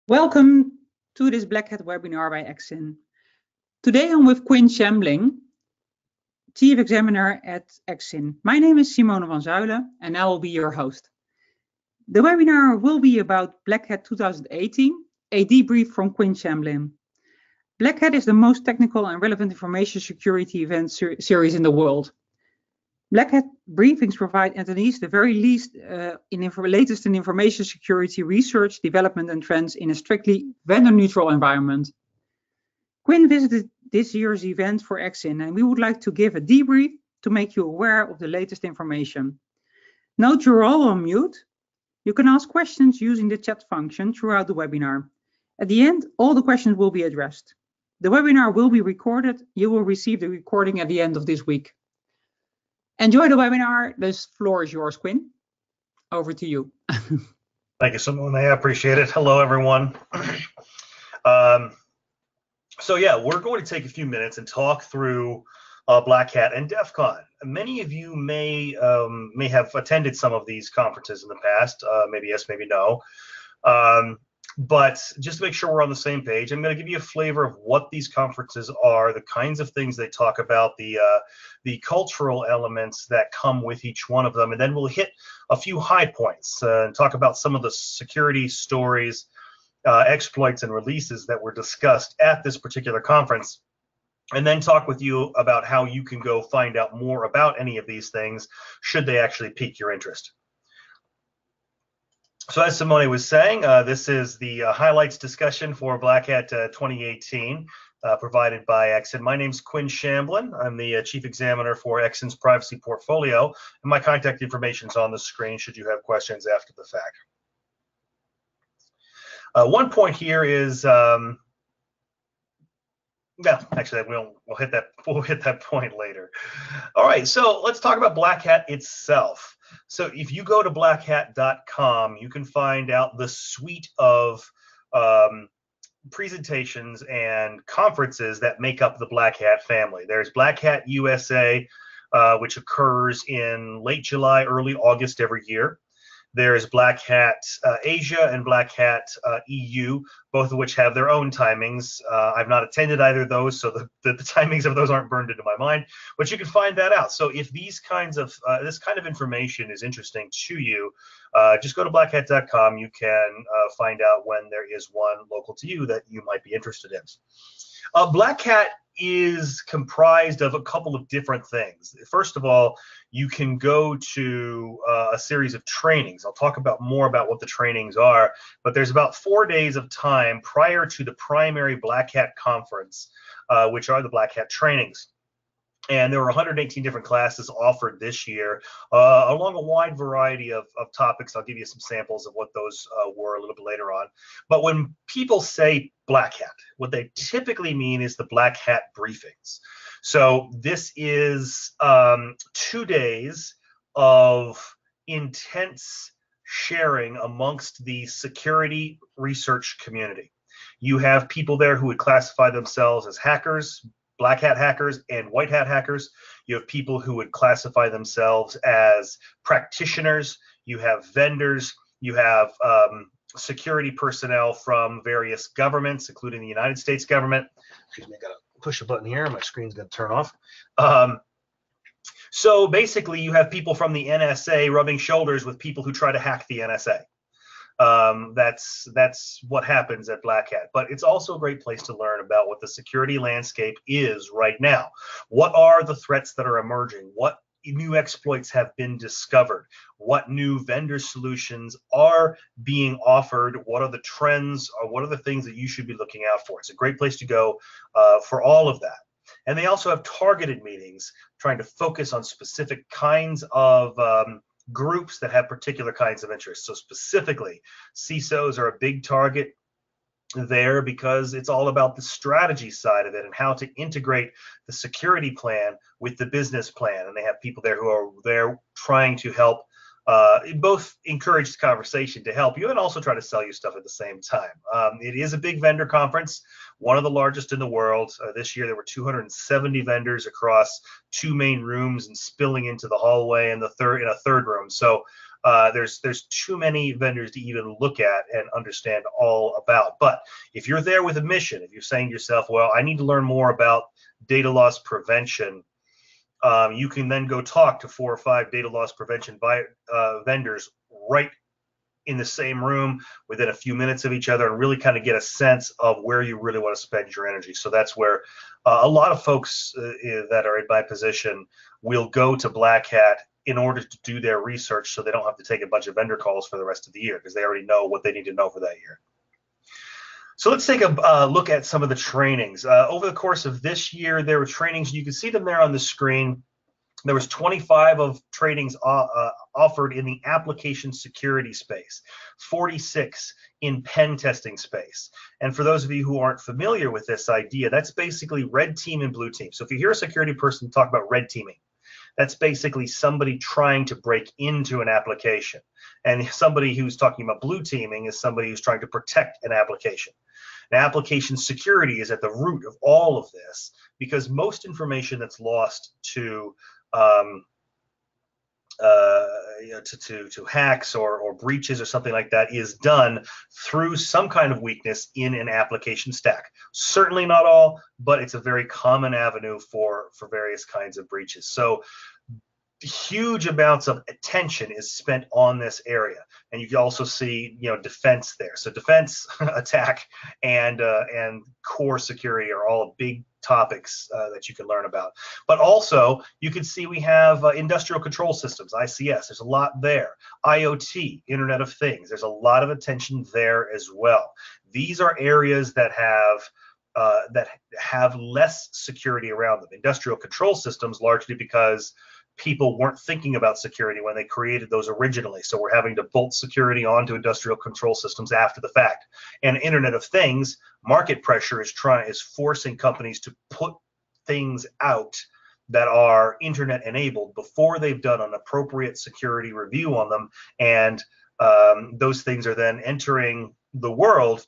Welcome to this Blackhat webinar by EXIN. Today I'm with Quinn Shamblin, Chief Examiner at EXIN. My name is Simone van Zuilen and I will be your host. The webinar will be about Blackhat 2018, a debrief from Quinn Shamblin. Blackhat is the most technical and relevant information security event series in the world. Blackhat Briefings provide attendees the very latest in information security research, development and trends in a strictly vendor-neutral environment. Quinn visited this year's event for EXIN and we would like to give a debrief to make you aware of the latest information. Note you're all on mute. You can ask questions using the chat function throughout the webinar. At the end, all the questions will be addressed. The webinar will be recorded. You will receive the recording at the end of this week. Enjoy the webinar. This floor is yours, Quinn. Over to you. Thank you, Simone. I appreciate it. Hello, everyone. So yeah, we're going to take a few minutes and talk through Blackhat and Defcon. Many of you may have attended some of these conferences in the past. Maybe yes, maybe no. But just to make sure we're on the same page, I'm going to give you a flavor of what these conferences are, the kinds of things they talk about, the cultural elements that come with each one of them, and then we'll hit a few high points and talk about some of the security stories, exploits, and releases that were discussed at this particular conference, and then talk with you about how you can go find out more about any of these things should they actually pique your interest. So as Simone was saying, this is the highlights discussion for Blackhat 2018 provided by EXIN. My name's Quinn Shamblin. I'm the Chief Examiner for EXIN's privacy portfolio, and my contact information is on the screen should you have questions after the fact. One point here is, no, actually we'll hit that point later. All right, so let's talk about Blackhat itself. So if you go to blackhat.com, you can find out the suite of presentations and conferences that make up the Blackhat family. There's Blackhat USA, which occurs in late July, early August every year. There's Blackhat Asia and Blackhat EU, both of which have their own timings. I've not attended either of those, so the timings of those aren't burned into my mind, but you can find that out. So if these kinds of this kind of information is interesting to you, just go to blackhat.com. You can find out when there is one local to you that you might be interested in. Blackhat is comprised of a couple of different things. First of all, you can go to a series of trainings. I'll talk more about what the trainings are, but there's about 4 days of time prior to the primary Blackhat conference, which are the Blackhat trainings. And there were 118 different classes offered this year along a wide variety of topics. I'll give you some samples of what those were a little bit later on. But when people say Blackhat, what they typically mean is the Blackhat briefings. So this is 2 days of intense sharing amongst the security research community. You have people there who would classify themselves as hackers, Black hat hackers and white hat hackers. You have people who would classify themselves as practitioners. You have vendors. You have security personnel from various governments, including the United States government. Excuse me, I gotta push a button here. My screen's gonna turn off. So basically, you have people from the NSA rubbing shoulders with people who try to hack the NSA. That's what happens at Blackhat, but it's also a great place to learn about what the security landscape is right now. What are the threats that are emerging? What new exploits have been discovered? What new vendor solutions are being offered? What are the trends, or what are the things that you should be looking out for? It's a great place to go for all of that. And they also have targeted meetings trying to focus on specific kinds of groups that have particular kinds of interests. So specifically, CISOs are a big target there because it's all about the strategy side of it and how to integrate the security plan with the business plan. And they have people there who are there trying to help both encourage the conversation to help you and also try to sell you stuff at the same time. It is a big vendor conference, one of the largest in the world. This year there were 270 vendors across 2 main rooms and spilling into the hallway in a third room. So There's too many vendors to even look at and understand all about. But if you're there with a mission, if you're saying to yourself, well, I need to learn more about data loss prevention, you can then go talk to 4 or 5 data loss prevention vendors right in the same room within a few minutes of each other, and really kind of get a sense of where you really want to spend your energy. So that's where a lot of folks that are in my position will go to Black Hat in order to do their research, so they don't have to take a bunch of vendor calls for the rest of the year, because they already know what they need to know for that year. So let's take a look at some of the trainings. Over the course of this year, there were trainings. You can see them there on the screen. There was 25 of trainings offered in the application security space, 46 in pen testing space. And for those of you who aren't familiar with this idea, that's basically red team and blue team. So if you hear a security person talk about red teaming, that's basically somebody trying to break into an application. And somebody who's talking about blue teaming is somebody who's trying to protect an application. And application security is at the root of all of this, because most information that's lost to hacks or breaches or something like that is done through some kind of weakness in an application stack. Certainly not all, but it's a very common avenue for various kinds of breaches. So huge amounts of attention is spent on this area, and you can also see, defense there. So defense, attack, and core security are all big topics that you can learn about. But also, you can see we have industrial control systems, ICS. There's a lot there. IoT, Internet of Things. There's a lot of attention there as well. These are areas that have less security around them. Industrial control systems, largely because people weren't thinking about security when they created those originally. So we're having to bolt security onto industrial control systems after the fact. And Internet of Things, market pressure is forcing companies to put things out that are internet enabled before they've done an appropriate security review on them. And those things are then entering the world,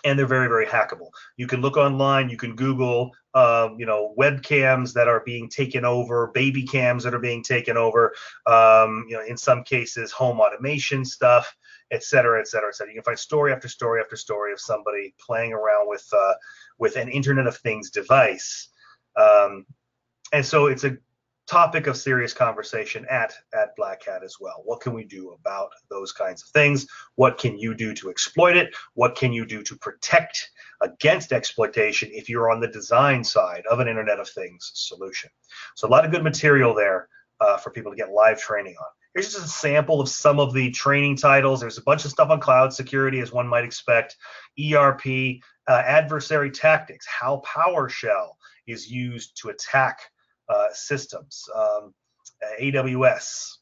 and they're very, very hackable. You can look online, you can Google, webcams that are being taken over, baby cams that are being taken over, in some cases, home automation stuff, et cetera, et cetera, et cetera. You can find story after story after story of somebody playing around with an Internet of Things device. And so it's a topic of serious conversation at Black Hat as well. What can we do about those kinds of things? What can you do to exploit it? What can you do to protect against exploitation if you're on the design side of an Internet of Things solution? So a lot of good material there for people to get live training on. Here's just a sample of some of the training titles. There's a bunch of stuff on cloud security, as one might expect, ERP, adversary tactics, how PowerShell is used to attack systems, AWS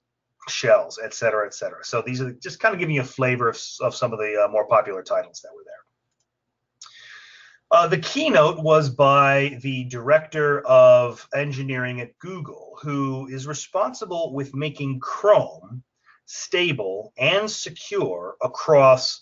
shells, et cetera, et cetera. So these are just kind of giving you a flavor of some of the more popular titles that were there. The keynote was by the director of engineering at Google, who is responsible with making Chrome stable and secure across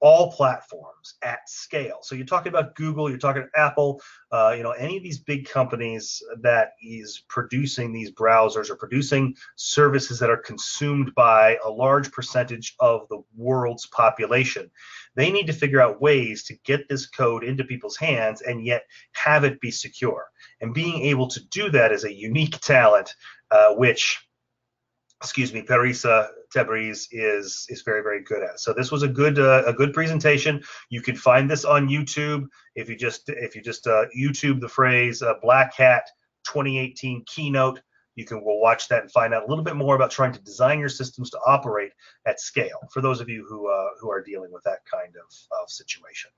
all platforms at scale. So you're talking about Google, you're talking Apple, any of these big companies that is producing these browsers or producing services that are consumed by a large percentage of the world's population. They need to figure out ways to get this code into people's hands and yet have it be secure. And being able to do that is a unique talent, which Parisa Tabriz is very, very good at. So this was a good presentation. You can find this on YouTube. If you just YouTube the phrase Black Hat 2018 Keynote, you can go watch that and find out a little bit more about trying to design your systems to operate at scale, for those of you who are dealing with that kind of situation.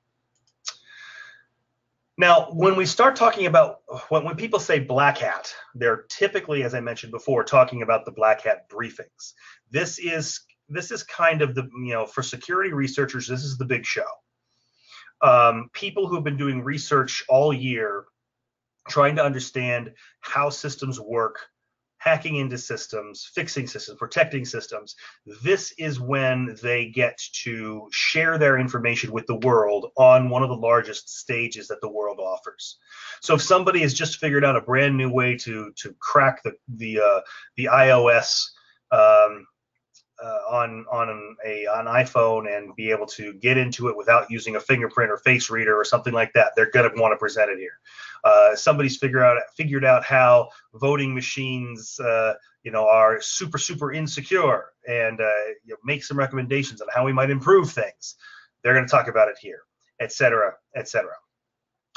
Now, when we start talking about, when people say Black Hat, they're typically, as I mentioned before, talking about the Black Hat briefings. This is kind of the, for security researchers, this is the big show. People who have been doing research all year, trying to understand how systems work, hacking into systems, fixing systems, protecting systems. This is when they get to share their information with the world on one of the largest stages that the world offers. So if somebody has just figured out a brand new way to crack the iOS an iPhone and be able to get into it without using a fingerprint or face reader or something like that, they're going to want to present it here. Somebody's figured out how voting machines, are super insecure, and make some recommendations on how we might improve things. They're going to talk about it here, etc., etc.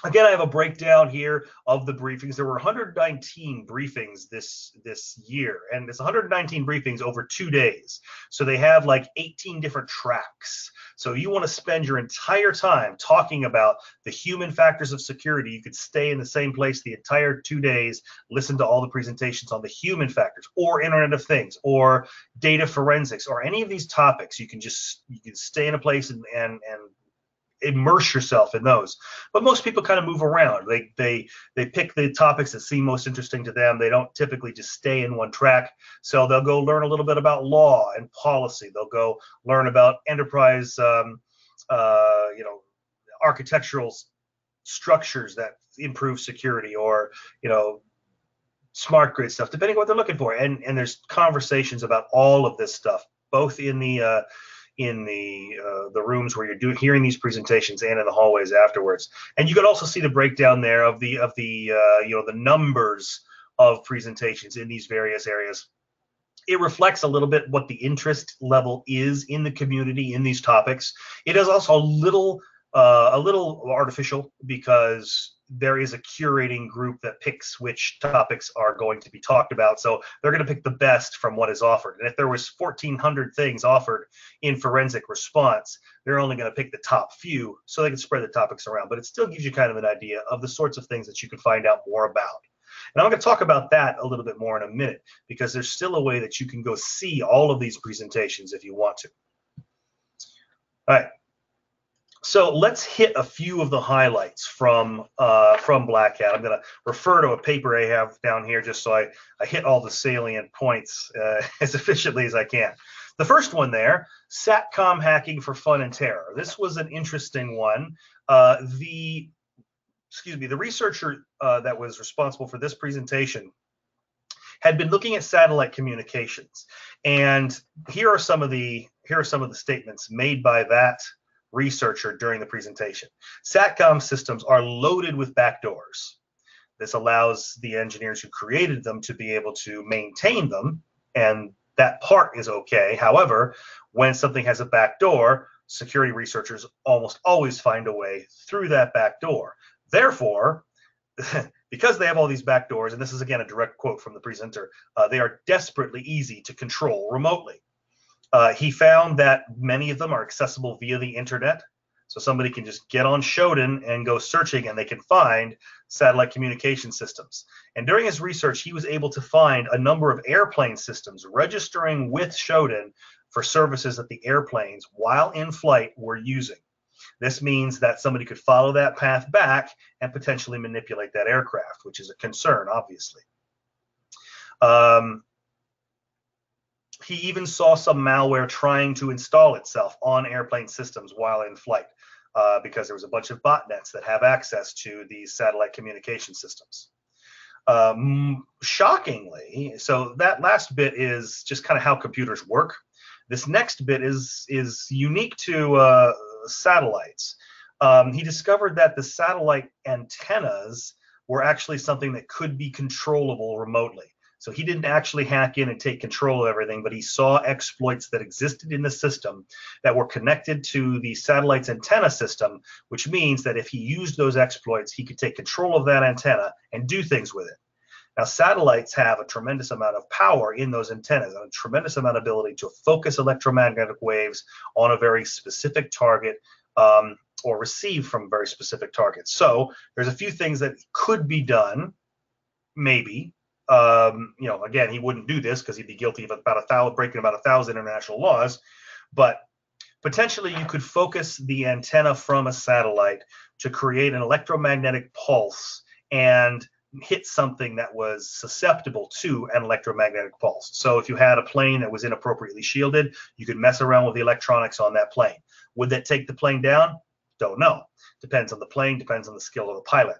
Again, I have a breakdown here of the briefings. There were 119 briefings this year, and it's 119 briefings over 2 days. So they have like 18 different tracks. So you want to spend your entire time talking about the human factors of security. You could stay in the same place the entire 2 days, listen to all the presentations on the human factors, or Internet of Things, or data forensics, or any of these topics. You can stay in a place and immerse yourself in those. But most people kind of move around. They pick the topics that seem most interesting to them. They don't typically just stay in one track. So they'll go learn a little bit about law and policy. They'll go learn about enterprise architectural structures that improve security, or smart grid stuff, depending on what they're looking for. And there's conversations about all of this stuff, both in the rooms where you're hearing these presentations and in the hallways afterwards. And you can also see the breakdown there of the numbers of presentations in these various areas. It reflects a little bit what the interest level is in the community in these topics. It is also a little artificial, because there is a curating group that picks which topics are going to be talked about. So they're going to pick the best from what is offered. And if there was 1,400 things offered in forensic response, they're only going to pick the top few so they can spread the topics around. But it still gives you kind of an idea of the sorts of things that you can find out more about. And I'm going to talk about that a little bit more in a minute, because there's still a way that you can go see all of these presentations if you want to. All right. So let's hit a few of the highlights from Blackhat. I'm going to refer to a paper I have down here just so I hit all the salient points as efficiently as I can. The first one there, SATCOM hacking for fun and terror. This was an interesting one. The researcher that was responsible for this presentation had been looking at satellite communications, and here are some of the statements made by that researcher during the presentation. SATCOM systems are loaded with backdoors. This allows the engineers who created them to be able to maintain them, and that part is okay. However, when something has a backdoor, security researchers almost always find a way through that backdoor. Therefore, because they have all these backdoors, and this is again a direct quote from the presenter, they are desperately easy to control remotely. He found that many of them are accessible via the internet. So somebody can just get on Shodan and go searching, and they can find satellite communication systems. And during his research, he was able to find a number of airplane systems registering with Shodan for services that the airplanes, while in flight, were using. This means that somebody could follow that path back and potentially manipulate that aircraft, which is a concern, obviously. He even saw some malware trying to install itself on airplane systems while in flight, because there was a bunch of botnets that have access to these satellite communication systems. Shockingly, so that last bit is just kind of how computers work. This next bit is unique to satellites. He discovered that the satellite antennas were actually something that could be controllable remotely. So he didn't actually hack in and take control of everything, but he saw exploits that existed in the system that were connected to the satellite's antenna system, which means that if he used those exploits, he could take control of that antenna and do things with it. Now, satellites have a tremendous amount of power in those antennas and a tremendous amount of ability to focus electromagnetic waves on a very specific target, or receive from very specific targets. So there's a few things that could be done, maybe. Again, he wouldn't do this because he'd be guilty of breaking about 1,000 international laws, but potentially you could focus the antenna from a satellite to create an electromagnetic pulse and hit something that was susceptible to an electromagnetic pulse. So if you had a plane that was inappropriately shielded, you could mess around with the electronics on that plane. Would that take the plane down? Don't know. Depends on the plane, depends on the skill of the pilot.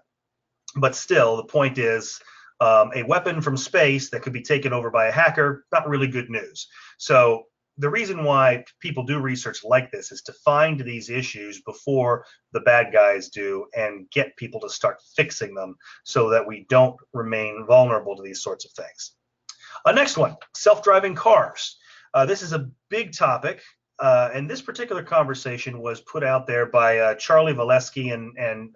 But still, the point is, a weapon from space that could be taken over by a hacker, not really good news. So the reason why people do research like this is to find these issues before the bad guys do and get people to start fixing them so that we don't remain vulnerable to these sorts of things. Next one, self-driving cars. This is a big topic, and this particular conversation was put out there by Charlie Valesky and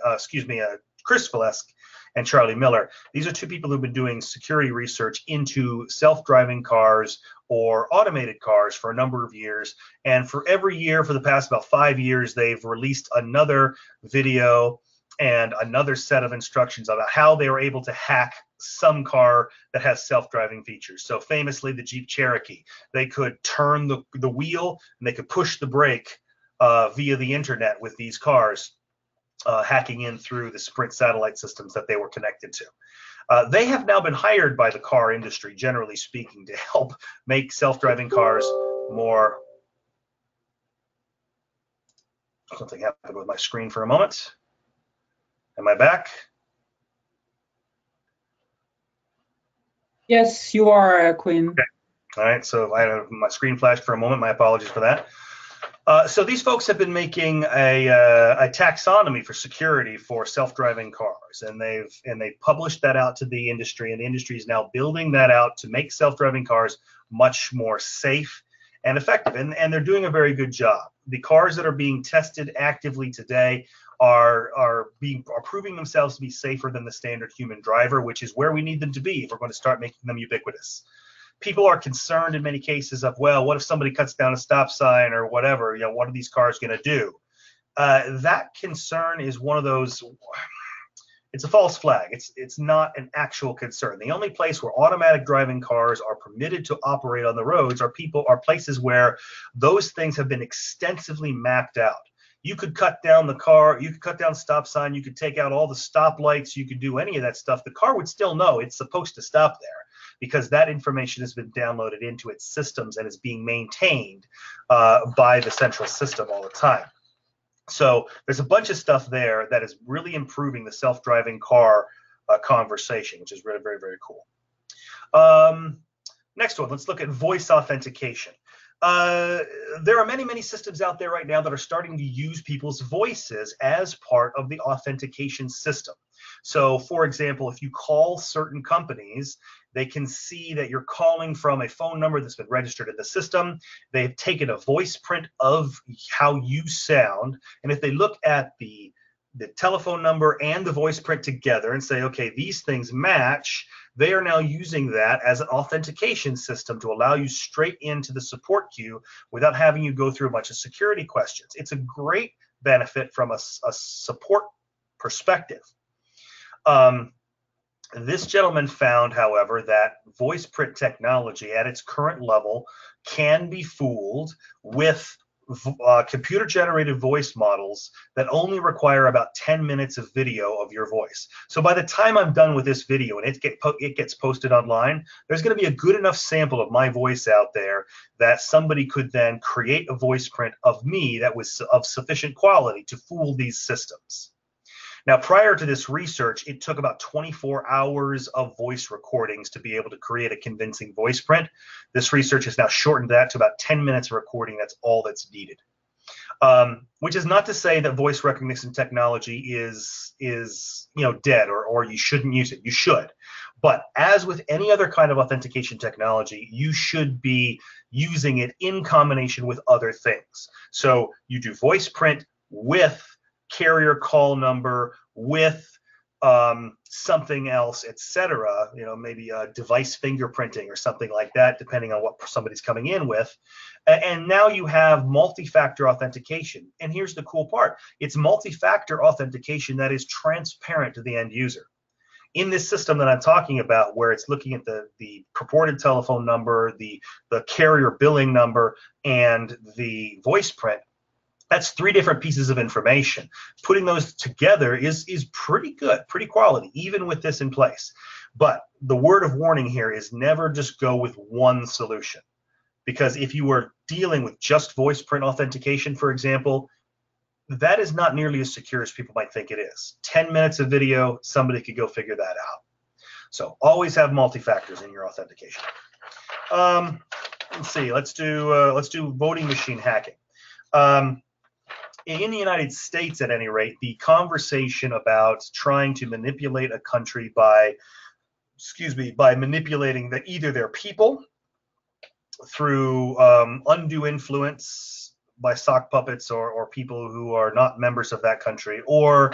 Chris Valesky and Charlie Miller. These are two people who've been doing security research into self-driving cars or automated cars for a number of years. And for every year for the past about 5 years, they've released another video and another set of instructions about how they were able to hack some car that has self-driving features. So famously, the Jeep Cherokee, they could turn the wheel and they could push the brake via the internet with these cars. Hacking in through the Sprint satellite systems that they were connected to. They have now been hired by the car industry, generally speaking, to help make self-driving cars more. Something happened with my screen for a moment. Am I back? Yes, you are, Quinn. Okay. All right, so my screen flashed for a moment. My apologies for that. So these folks have been making a taxonomy for security for self-driving cars, and they've published that out to the industry, and the industry is now building that out to make self-driving cars much more safe and effective, and they're doing a very good job. The cars that are being tested actively today are proving themselves to be safer than the standard human driver, which is where we need them to be if we're going to start making them ubiquitous. People are concerned in many cases of, well, what if somebody cuts down a stop sign or whatever? You know, what are these cars going to do? That concern is one of those. It's a false flag. It's not an actual concern. The only place where automatic driving cars are permitted to operate on the roads are places where those things have been extensively mapped out. You could cut down the car, you could cut down stop sign, you could take out all the stoplights, you could do any of that stuff. The car would still know it's supposed to stop there, because that information has been downloaded into its systems and is being maintained by the central system all the time. So there's a bunch of stuff there that is really improving the self-driving car conversation, which is really very, very cool. Next one, let's look at voice authentication. There are many, many systems out there right now that are starting to use people's voices as part of the authentication system. So, for example, if you call certain companies, they can see that you're calling from a phone number that's been registered in the system. They've taken a voice print of how you sound. And if they look at the telephone number and the voice print together and say, okay, these things match, they are now using that as an authentication system to allow you straight into the support queue without having you go through a bunch of security questions. It's a great benefit from a support perspective. This gentleman found, however, that voice print technology at its current level can be fooled with computer-generated voice models that only require about 10 minutes of video of your voice. So by the time I'm done with this video and it gets posted online, there's going to be a good enough sample of my voice out there that somebody could then create a voice print of me that was of sufficient quality to fool these systems. Now, prior to this research, it took about 24 hours of voice recordings to be able to create a convincing voice print. This research has now shortened that to about 10 minutes of recording. That's all that's needed. Which is not to say that voice recognition technology is dead or you shouldn't use it. You should. But as with any other kind of authentication technology, you should be using it in combination with other things. So you do voice print with carrier call number, with something else, etc. Maybe device fingerprinting or something like that, depending on what somebody's coming in with. And now you have multi-factor authentication. And here's the cool part. It's multi-factor authentication that is transparent to the end user. In this system that I'm talking about, where it's looking at the purported telephone number, the carrier billing number, and the voice print, that's 3 different pieces of information. Putting those together is pretty good, pretty quality, even with this in place. But the word of warning here is never just go with one solution. Because if you were dealing with just voice print authentication, for example, that is not nearly as secure as people might think it is. 10 minutes of video, somebody could go figure that out. So always have multi-factors in your authentication. let's see. Let's do voting machine hacking. In the United States, at any rate, the conversation about trying to manipulate a country by manipulating either their people through undue influence by sock puppets or people who are not members of that country, or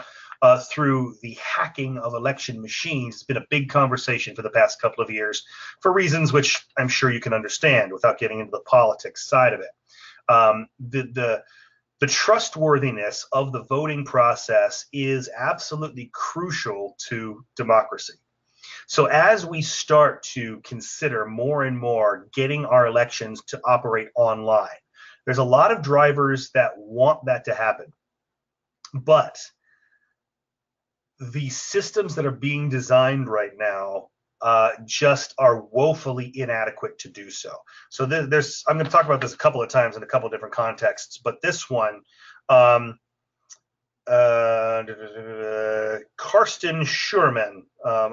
through the hacking of election machines, has been a big conversation for the past couple of years for reasons which I'm sure you can understand without getting into the politics side of it. The trustworthiness of the voting process is absolutely crucial to democracy. So as we start to consider more and more getting our elections to operate online, there's a lot of drivers that want that to happen. But the systems that are being designed right now just are woefully inadequate to do so. So I'm going to talk about this a couple of times in a couple of different contexts, but this one, Karsten Schurman,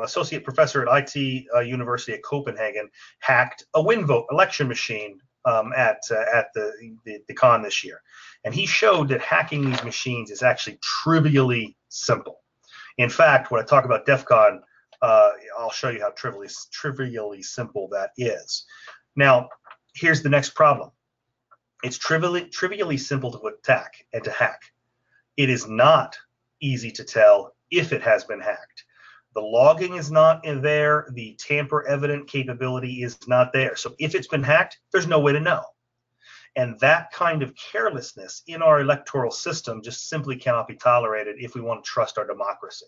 associate professor at IT University at Copenhagen, hacked a WinVote election machine at the con this year. And he showed that hacking these machines is actually trivially simple. In fact, when I talk about DEFCON, I'll show you how trivially simple that is. Now, here's the next problem. It's trivially simple to attack and to hack. It is not easy to tell if it has been hacked. The logging is not in there. The tamper-evident capability is not there. So if it's been hacked, there's no way to know. And that kind of carelessness in our electoral system just simply cannot be tolerated if we want to trust our democracy.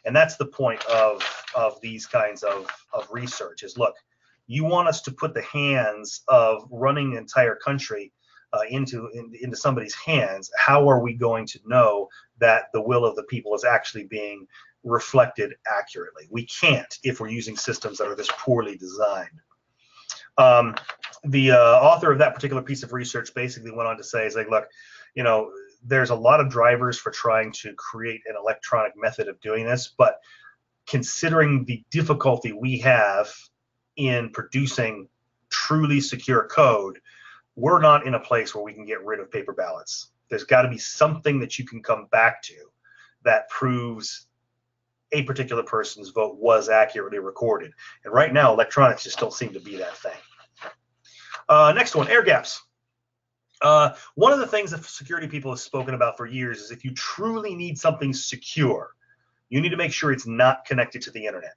And that's the point of these kinds of research is, look, you want us to put the hands of running an entire country into somebody's hands. How are we going to know that the will of the people is actually being reflected accurately? We can't if we're using systems that are this poorly designed. The author of that particular piece of research basically went on to say, is like, look, you know, there's a lot of drivers for trying to create an electronic method of doing this, but considering the difficulty we have in producing truly secure code, we're not in a place where we can get rid of paper ballots. There's got to be something that you can come back to that proves a particular person's vote was accurately recorded. And right now, electronics just don't seem to be that thing. Next one, air gaps. One of the things that security people have spoken about for years is if you truly need something secure, you need to make sure it's not connected to the internet.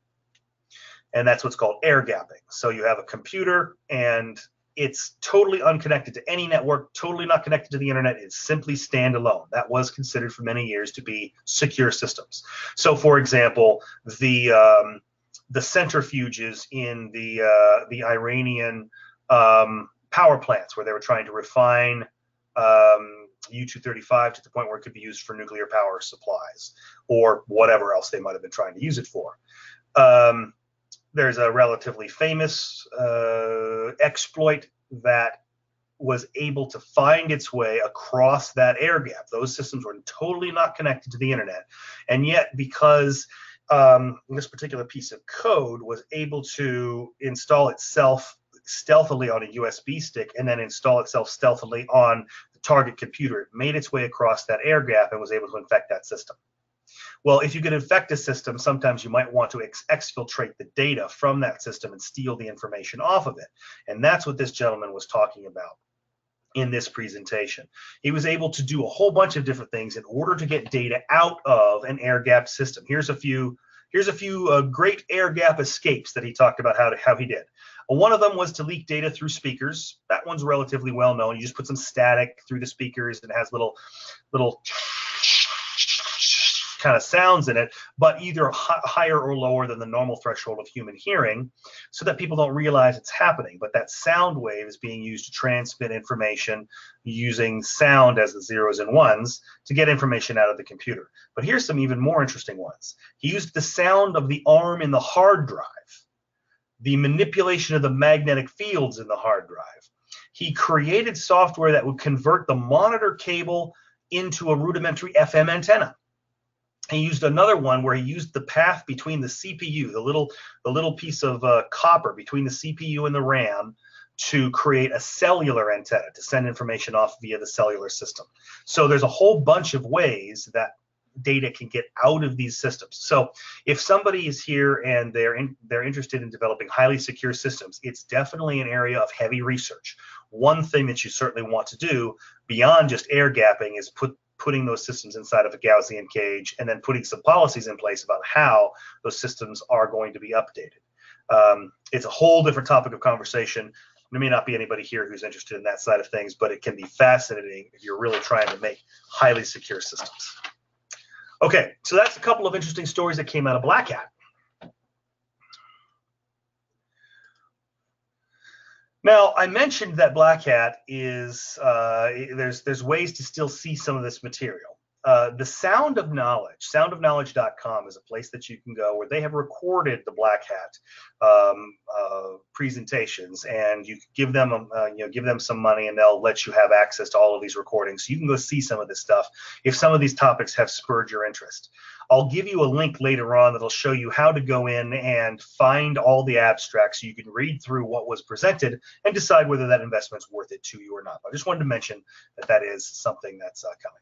And that's what's called air gapping. So you have a computer and it's totally unconnected to any network, totally not connected to the internet. It's simply standalone. That was considered for many years to be secure systems. So, for example, the centrifuges in the Iranian power plants where they were trying to refine U-235 to the point where it could be used for nuclear power supplies or whatever else they might have been trying to use it for. There's a relatively famous exploit that was able to find its way across that air gap. Those systems were totally not connected to the internet. And yet, because this particular piece of code was able to install itself stealthily on a USB stick and then install itself stealthily on the target computer, it made its way across that air gap and was able to infect that system. Well, if you could infect a system, sometimes you might want to exfiltrate the data from that system and steal the information off of it. And that's what this gentleman was talking about in this presentation. He was able to do a whole bunch of different things in order to get data out of an air gap system. Here's a few great air gap escapes that he talked about how he did. One of them was to leak data through speakers. That one's relatively well known. You just put some static through the speakers and it has little kind of sounds in it, but either higher or lower than the normal threshold of human hearing, so that people don't realize it's happening. But that sound wave is being used to transmit information using sound as the zeros and ones to get information out of the computer. But here's some even more interesting ones. He used the sound of the arm in the hard drive, the manipulation of the magnetic fields in the hard drive. He created software that would convert the monitor cable into a rudimentary FM antenna. He used another one where he used the path between the CPU, the little piece of copper between the CPU and the RAM, to create a cellular antenna to send information off via the cellular system. So there's a whole bunch of ways that data can get out of these systems. So if somebody is here and they're interested in developing highly secure systems, it's definitely an area of heavy research. One thing that you certainly want to do beyond just air gapping is putting those systems inside of a Gaussian cage, and then putting some policies in place about how those systems are going to be updated. It's a whole different topic of conversation. There may not be anybody here who's interested in that side of things, but it can be fascinating if you're really trying to make highly secure systems. Okay, so that's a couple of interesting stories that came out of Blackhat. Now, I mentioned that Blackhat is, there's ways to still see some of this material. The Sound of Knowledge, soundofknowledge.com is a place that you can go where they have recorded the Blackhat presentations, and you give them, give them some money, and they'll let you have access to all of these recordings. So you can go see some of this stuff if some of these topics have spurred your interest. I'll give you a link later on that'll show you how to go in and find all the abstracts so you can read through what was presented and decide whether that investment's worth it to you or not. I just wanted to mention that that is something that's coming.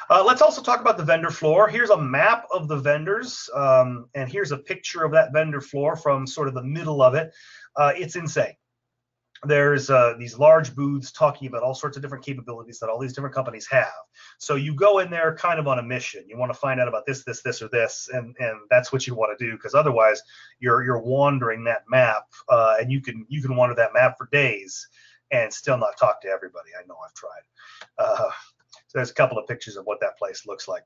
Let's also talk about the vendor floor. Here's a map of the vendors, and here's a picture of that vendor floor from sort of the middle of it. It's insane. There's these large booths talking about all sorts of different capabilities that all these different companies have. So you go in there kind of on a mission. You want to find out about this, this, this, or this, and that's what you want to do, because otherwise you're wandering that map, and you can wander that map for days and still not talk to everybody. I know, I've tried. So there's a couple of pictures of what that place looks like.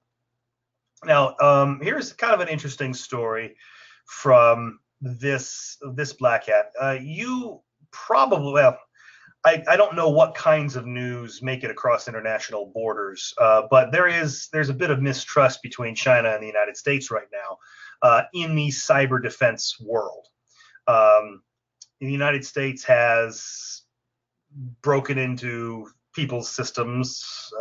Now, here's kind of an interesting story from this Blackhat. You probably, well, I don't know what kinds of news make it across international borders, but there's a bit of mistrust between China and the United States right now in the cyber defense world. The United States has broken into people's systems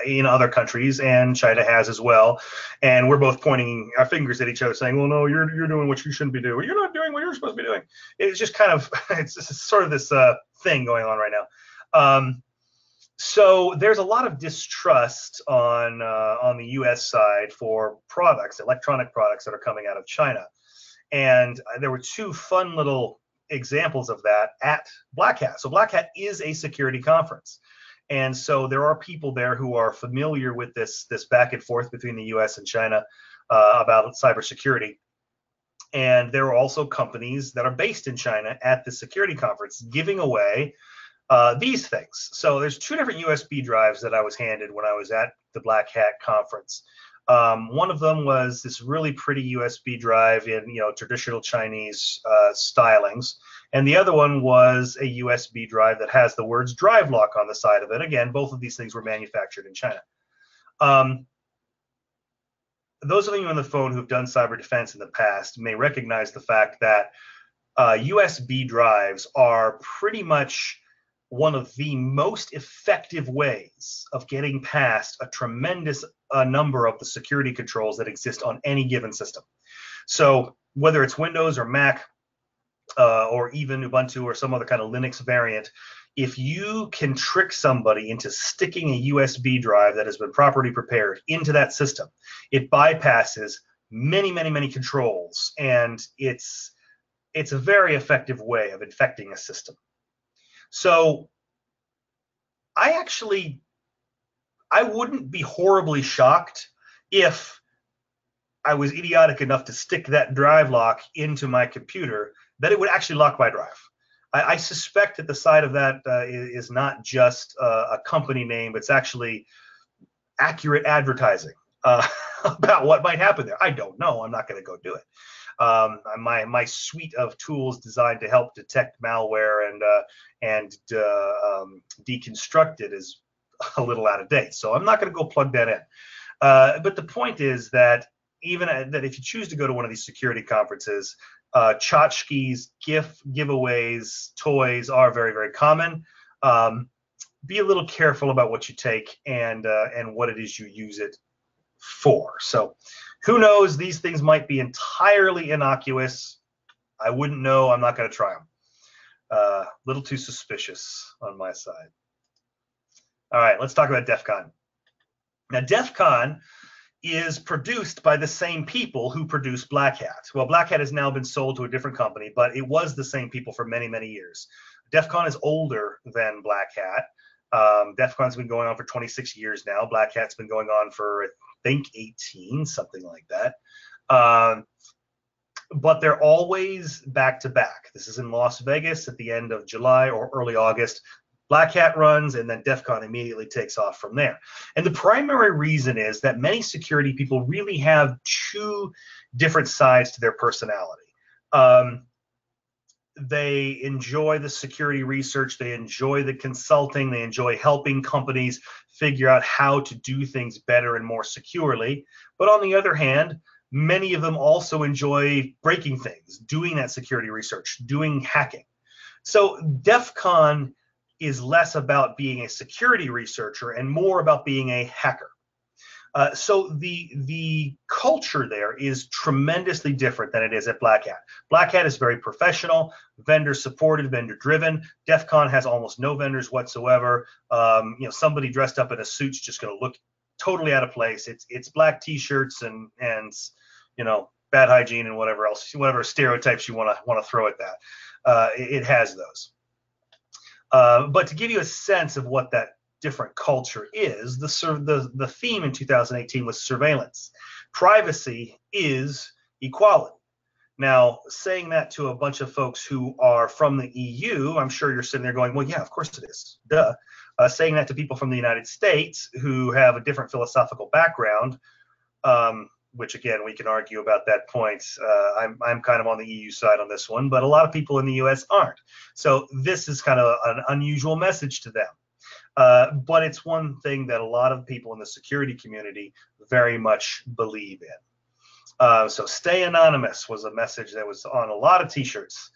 in other countries, and China has as well. And we're both pointing our fingers at each other saying, well, no, you're doing what you shouldn't be doing. You're not doing what you're supposed to be doing. It's just kind of, it's sort of this thing going on right now. So there's a lot of distrust on the US side for products, electronic products that are coming out of China. And there were two fun little examples of that at Blackhat. So Blackhat is a security conference. And so there are people there who are familiar with this back and forth between the US and China about cybersecurity. And there are also companies that are based in China at the security conference giving away these things. So there's two different USB drives that I was handed when I was at the Blackhat conference. One of them was this really pretty USB drive in traditional Chinese stylings, and the other one was a USB drive that has the words "drive lock" on the side of it. Again, both of these things were manufactured in China. Those of you on the phone who've done cyber defense in the past may recognize the fact that USB drives are pretty much one of the most effective ways of getting past a tremendous number of the security controls that exist on any given system. So whether it's Windows or Mac or even Ubuntu or some other kind of Linux variant, if you can trick somebody into sticking a USB drive that has been properly prepared into that system, it bypasses many, many, many controls, and it's a very effective way of infecting a system. So I wouldn't be horribly shocked if I was idiotic enough to stick that drive lock into my computer that it would actually lock my drive. I suspect that the side of that is not just a company name, it's actually accurate advertising about what might happen there. I don't know. I'm not going to go do it. My suite of tools designed to help detect malware and deconstruct it is a little out of date, so I'm not going to go plug that in. But the point is that even that if you choose to go to one of these security conferences, tchotchkes, giveaways, toys are very, very common. Be a little careful about what you take and what it is you use it for. So who knows, these things might be entirely innocuous. I wouldn't know. I'm not going to try them. Little too suspicious on my side. All right, let's talk about DEF CON. Now, DEF CON is produced by the same people who produce Blackhat. Well, Blackhat has now been sold to a different company, but it was the same people for many, many years. DEF CON is older than Blackhat. DEF CON's been going on for 26 years now. Blackhat's been going on for, I think, 18, something like that. But they're always back to back. This is in Las Vegas at the end of July or early August. Blackhat runs, and then DEF CON immediately takes off from there. And the primary reason is that many security people really have two different sides to their personality. They enjoy the security research, they enjoy the consulting, they enjoy helping companies figure out how to do things better and more securely. But on the other hand, many of them also enjoy breaking things, doing that security research, doing hacking. So DEF CON is less about being a security researcher and more about being a hacker. So the culture there is tremendously different than it is at Blackhat. Blackhat is very professional, vendor supported, vendor driven. DEF CON has almost no vendors whatsoever. Somebody dressed up in a suit's just going to look totally out of place. It's black T-shirts and bad hygiene and whatever else, whatever stereotypes you want to throw at that. It has those. But to give you a sense of what that different culture is, the theme in 2018 was surveillance. Privacy is equality. Now, saying that to a bunch of folks who are from the EU, I'm sure you're sitting there going, well, yeah, of course it is. Duh. Saying that to people from the United States who have a different philosophical background, which again, we can argue about that point. I'm kind of on the EU side on this one, but a lot of people in the US aren't. So this is kind of an unusual message to them. But it's one thing that a lot of people in the security community very much believe in. So stay anonymous was a message that was on a lot of t-shirts.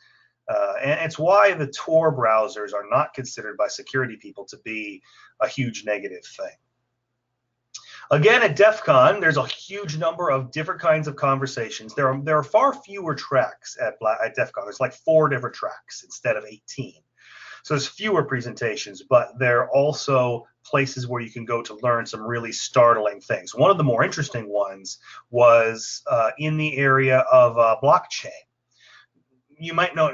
And it's why the Tor browsers are not considered by security people to be a huge negative thing. Again, at DEF CON, there's a huge number of different kinds of conversations. There are far fewer tracks at DEF CON. There's like 4 different tracks instead of 18. So there's fewer presentations, but there are also places where you can go to learn some really startling things. One of the more interesting ones was in the area of blockchain. You might know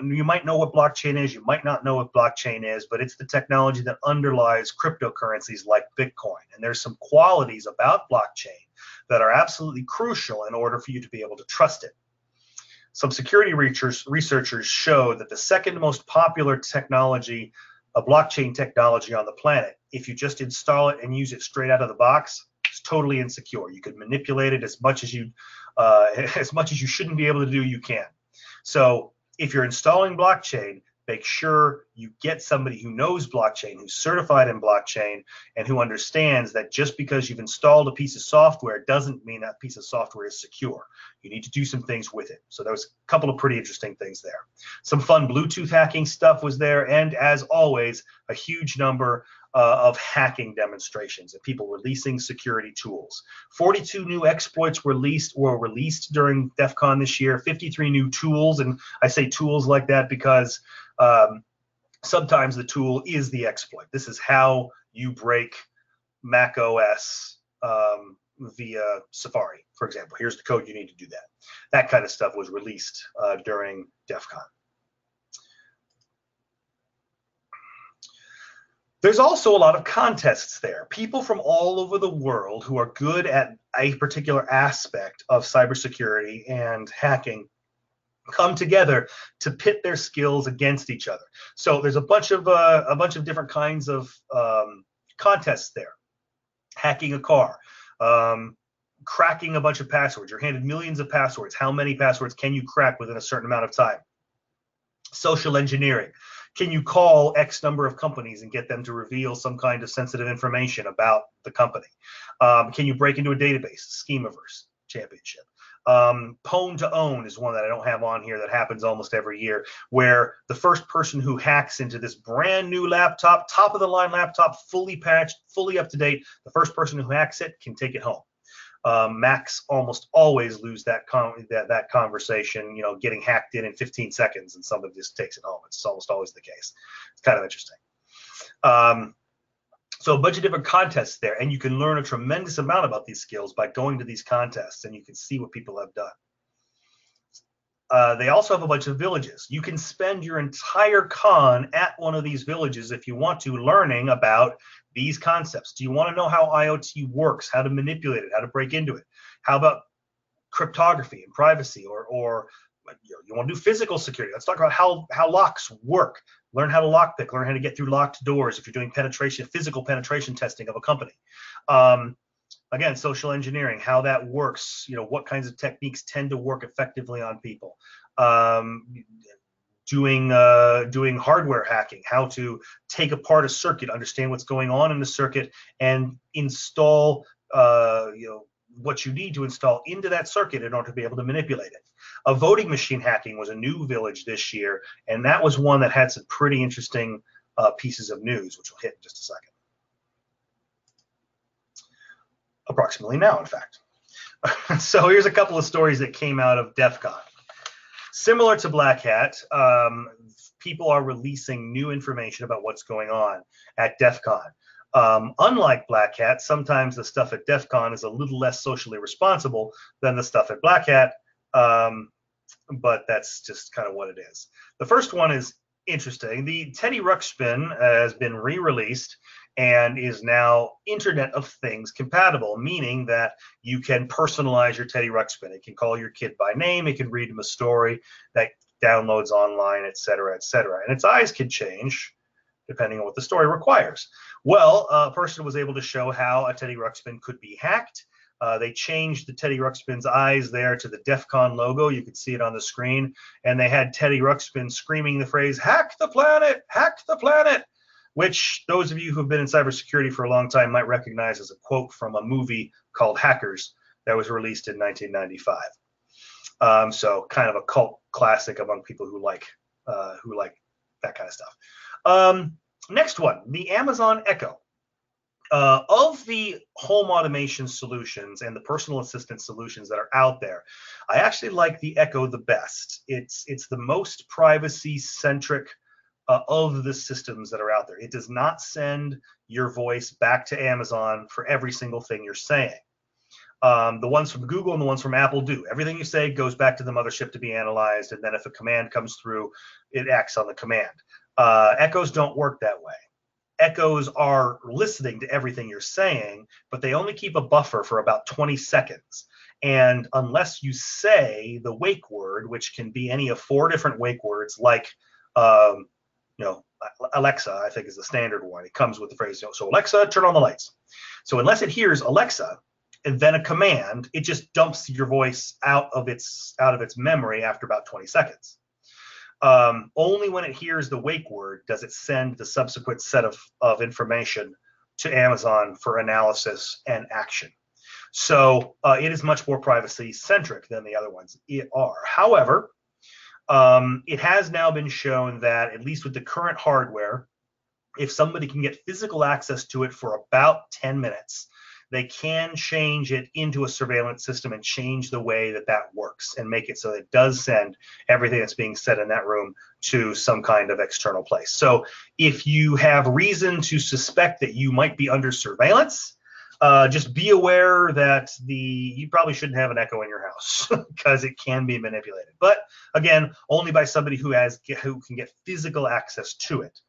what blockchain is, you might not know what blockchain is, but it's the technology that underlies cryptocurrencies like Bitcoin. And there's some qualities about blockchain that are absolutely crucial in order for you to be able to trust it. Some security researchers show that the second most popular technology, a blockchain technology on the planet, if you just install it and use it straight out of the box, it's totally insecure. You could manipulate it as much as you shouldn't be able to do, you can. So if you're installing blockchain, make sure you get somebody who knows blockchain, who's certified in blockchain, and who understands that just because you've installed a piece of software doesn't mean that piece of software is secure. You need to do some things with it. So there was a couple of pretty interesting things there. Some fun Bluetooth hacking stuff was there, and as always, a huge number of hacking demonstrations and people releasing security tools. 42 new exploits were released during DEF CON this year, 53 new tools, and I say tools like that because sometimes the tool is the exploit. This is how you break Mac OS via Safari, for example. Here's the code you need to do that. That kind of stuff was released during DEF CON. There's also a lot of contests there. People from all over the world who are good at a particular aspect of cybersecurity and hacking come together to pit their skills against each other. So there's a bunch of different kinds of contests there. Hacking a car, cracking a bunch of passwords. You're handed millions of passwords. How many passwords can you crack within a certain amount of time? Social engineering. Can you call X number of companies and get them to reveal some kind of sensitive information about the company? Can you break into a database? Schemaverse championship. Pwn to own is one that I don't have on here that happens almost every year, where the first person who hacks into this brand new laptop, top of the line laptop, fully patched, fully up to date, the first person who hacks it can take it home. Macs almost always lose that conversation, getting hacked in 15 seconds, and somebody just takes it home. It's almost always the case. It's kind of interesting. So a bunch of different contests there, and you can learn a tremendous amount about these skills by going to these contests, and you can see what people have done. They also have a bunch of villages. You can spend your entire con at one of these villages if you want to, learning about these concepts. Do you want to know how IoT works, how to manipulate it, how to break into it? How about cryptography and privacy, or you want to do physical security? Let's talk about how locks work. Learn how to lockpick, learn how to get through locked doors if you're doing physical penetration testing of a company. Again, social engineering, how that works, what kinds of techniques tend to work effectively on people. Doing hardware hacking, how to take apart a circuit, understand what's going on in the circuit, and install what you need to install into that circuit in order to be able to manipulate it. Voting machine hacking was a new village this year, and that was one that had some pretty interesting pieces of news, which we'll hit in just a second. Approximately now, in fact. So here's a couple of stories that came out of DEFCON. Similar to Blackhat, people are releasing new information about what's going on at DEFCON. Unlike Blackhat, sometimes the stuff at DEFCON is a little less socially responsible than the stuff at Blackhat, but that's just kind of what it is. The first one is interesting. The Teddy Ruxpin has been re-released and is now Internet of Things compatible, meaning that you can personalize your Teddy Ruxpin. It can call your kid by name, it can read him a story that downloads online, etc., etc. And its eyes can change depending on what the story requires. Well, a person was able to show how a Teddy Ruxpin could be hacked. They changed the Teddy Ruxpin's eyes there to the DEFCON logo. You could see it on the screen. And they had Teddy Ruxpin screaming the phrase, "Hack the planet! Hack the planet!" which those of you who've been in cybersecurity for a long time might recognize as a quote from a movie called Hackers that was released in 1995. So kind of a cult classic among people who like that kind of stuff. Next one, the Amazon Echo. Of the home automation solutions and the personal assistant solutions that are out there, I actually like the Echo the best. It's the most privacy-centric of the systems that are out there. It does not send your voice back to Amazon for every single thing you're saying. The ones from Google and the ones from Apple do. Everything you say goes back to the mothership to be analyzed, and then if a command comes through, it acts on the command. Echoes don't work that way. Echoes are listening to everything you're saying, but they only keep a buffer for about 20 seconds. And unless you say the wake word, which can be any of 4 different wake words, like Alexa, I think is the standard one. It comes with the phrase, so Alexa, turn on the lights. So unless it hears Alexa and then a command, it just dumps your voice out of its memory after about 20 seconds. Only when it hears the wake word does it send the subsequent set of information to Amazon for analysis and action. So it is much more privacy centric than the other ones are. However, it has now been shown that, at least with the current hardware, if somebody can get physical access to it for about 10 minutes, they can change it into a surveillance system and change the way that works and make it so it does send everything that's being said in that room to some kind of external place. So if you have reason to suspect that you might be under surveillance, just be aware that you probably shouldn't have an Echo in your house because it can be manipulated. But again, only by somebody who can get physical access to it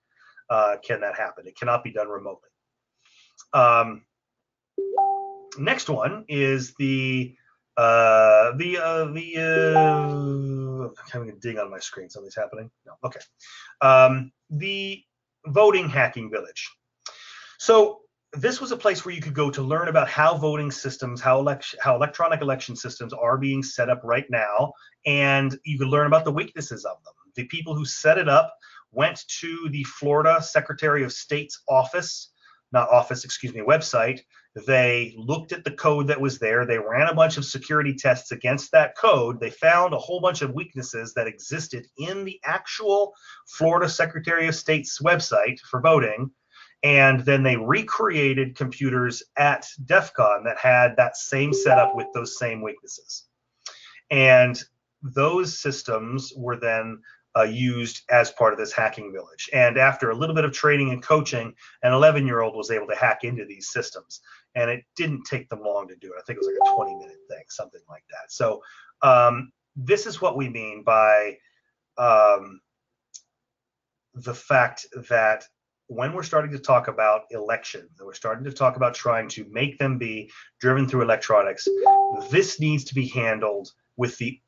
can that happen. It cannot be done remotely. Next one is I'm having a ding on my screen. Something's happening. No, okay. The voting hacking village. So this was a place where you could go to learn about how voting systems, how electronic election systems are being set up right now, and you could learn about the weaknesses of them. The people who set it up went to the Florida Secretary of State's website. They looked at the code that was there. They ran a bunch of security tests against that code. They found a whole bunch of weaknesses that existed in the actual Florida Secretary of State's website for voting. And then they recreated computers at Defcon that had that same setup with those same weaknesses. And those systems were then used as part of this hacking village. And after a little bit of training and coaching, an 11-year-old was able to hack into these systems. And it didn't take them long to do it. I think it was like a 20-minute thing, something like that. So this is what we mean by the fact that when we're starting to talk about elections, and we're starting to talk about trying to make them be driven through electronics, this needs to be handled with the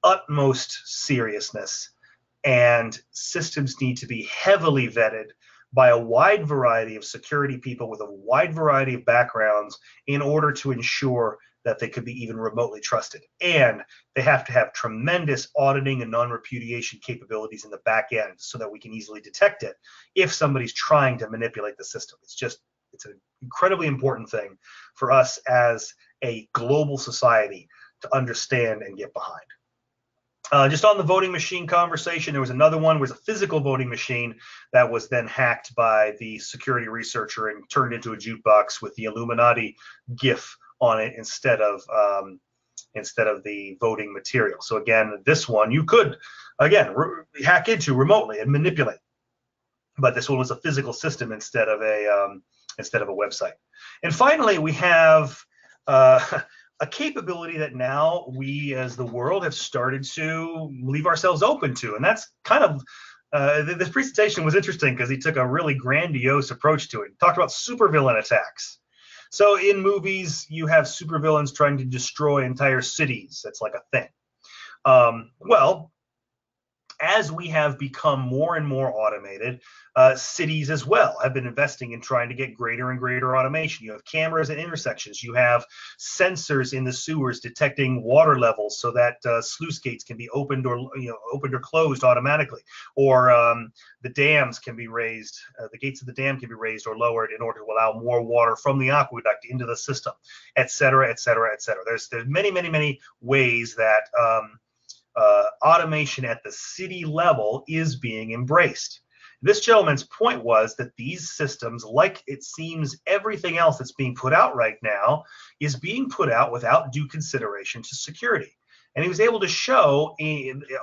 utmost seriousness, and systems need to be heavily vetted by a wide variety of security people with a wide variety of backgrounds in order to ensure that they could be even remotely trusted. And they have to have tremendous auditing and non-repudiation capabilities in the back end so that we can easily detect it if somebody's trying to manipulate the system. It's an incredibly important thing for us as a global society to understand and get behind. Just on the voting machine conversation, there was another one, was a physical voting machine that was then hacked by the security researcher and turned into a jukebox with the Illuminati GIF on it instead of the voting material. So again, this one you could again hack into remotely and manipulate, but this one was a physical system instead of a website. And finally, we have a capability that now we as the world have started to leave ourselves open to, and that's kind of this presentation was interesting because he took a really grandiose approach to it. He talked about supervillain attacks. So in movies, you have supervillains trying to destroy entire cities. That's like a thing. Well, as we have become more and more automated, cities as well have been investing in trying to get greater and greater automation. You have cameras at intersections. You have sensors in the sewers detecting water levels so that sluice gates can be opened or closed automatically, or the dams can be raised. The gates of the dam can be raised or lowered in order to allow more water from the aqueduct into the system, et cetera, et cetera, et cetera. There's many ways that automation at the city level is being embraced. This gentleman's point was that these systems, like it seems everything else that's being put out right now, is being put out without due consideration to security. And he was able to show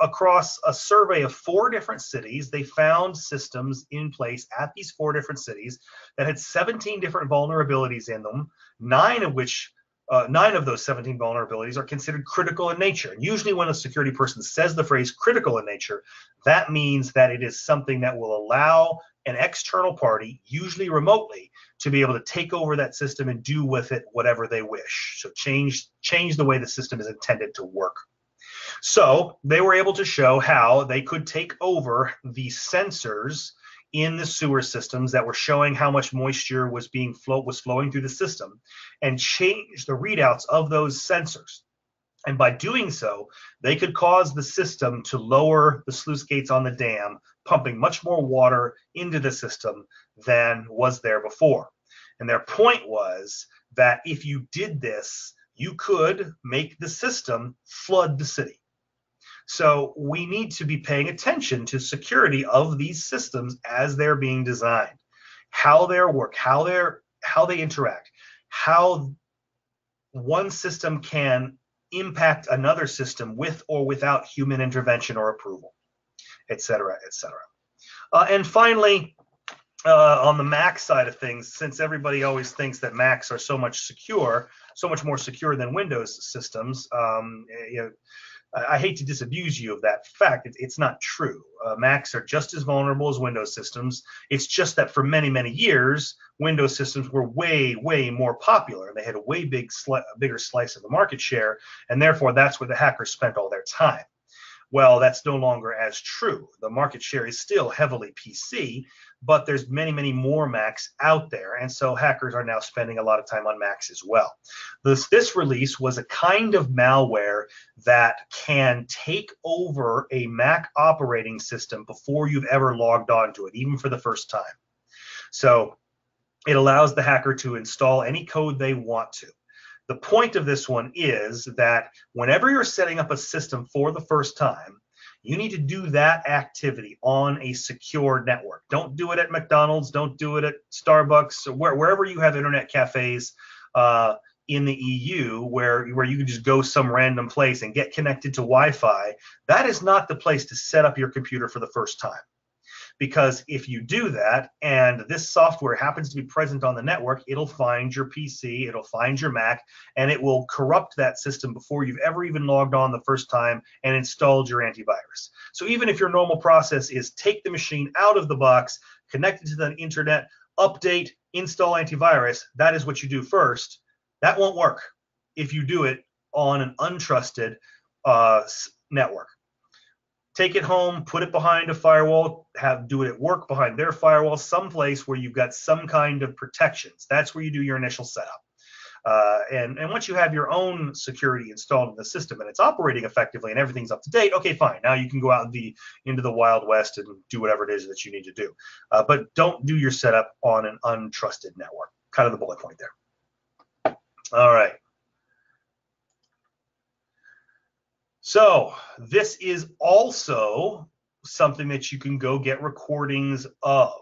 across a survey of 4 different cities, they found systems in place at these 4 different cities that had 17 different vulnerabilities in them, 9 of those 17 vulnerabilities are considered critical in nature. And usually when a security person says the phrase critical in nature, that means that it is something that will allow an external party, usually remotely, to be able to take over that system and do with it whatever they wish. So change the way the system is intended to work. So they were able to show how they could take over the sensors in the sewer systems that were showing how much moisture was flowing through the system, and change the readouts of those sensors. And by doing so, they could cause the system to lower the sluice gates on the dam, pumping much more water into the system than was there before. And their point was that if you did this, you could make the system flood the city. So we need to be paying attention to security of these systems as they're being designed, how they work, how they interact, how one system can impact another system with or without human intervention or approval, et cetera, et cetera. And finally, on the Mac side of things, since everybody always thinks that Macs are so much more secure than Windows systems, I hate to disabuse you of that fact. It's not true. Macs are just as vulnerable as Windows systems. It's just that for many years, Windows systems were way more popular. They had a way bigger slice of the market share, and therefore that's where the hackers spent all their time. Well, that's no longer as true. The market share is still heavily PC, but there's many more Macs out there, and so hackers are now spending a lot of time on Macs as well. This release was a kind of malware that can take over a Mac operating system before you've ever logged on to it, even for the first time. So it allows the hacker to install any code they want to. The point of this one is that whenever you're setting up a system for the first time, You need to do that activity on a secure network. Don't do it at McDonald's. Don't do it at Starbucks, or wherever you have internet cafes in the EU, where you can just go some random place and get connected to Wi-Fi. That is not the place to set up your computer for the first time. Because if you do that and this software happens to be present on the network, it'll find your PC, it'll find your Mac, and it will corrupt that system before you've ever even logged on the first time and installed your antivirus. So even if your normal process is take the machine out of the box, connect it to the internet, update, install antivirus, that is what you do first. That won't work if you do it on an untrusted network. Take it home, put it behind a firewall, do it at work behind their firewall, someplace where you've got some kind of protections. That's where you do your initial setup. And once you have your own security installed in the system and it's operating effectively and everything's up to date, okay, fine. Now you can go out into the Wild West and do whatever it is that you need to do. But don't do your setup on an untrusted network. Kind of the bullet point there. All right. So this is also something that you can go get recordings of.